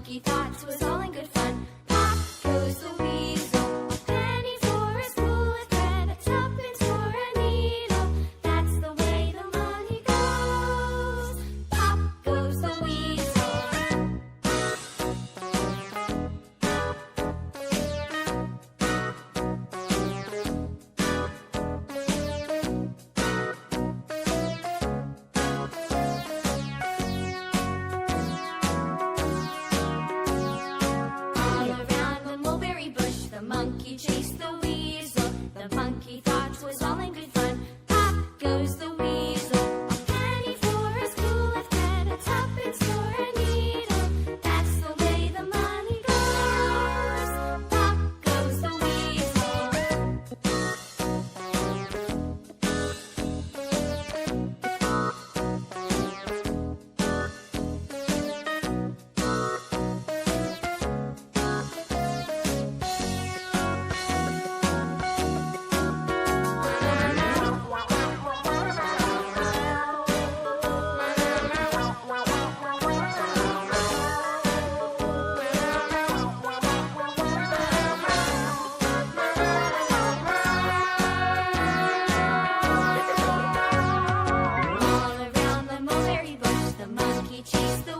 monkey thought it was all in good fun. Pop goes the weasel, a penny for a spool of thread, a tuppence for a needle. That's the way the money goes. Pop goes the weasel. All around the mulberry bush, the monkey chased the weasel. The monkey thought it was all in good fun. Pop goes the weasel, a penny for a spool of thread, a tuppence for a needle. That's the way the money goes. Pop goes the weasel. All around the mulberry bush, the monkey chased the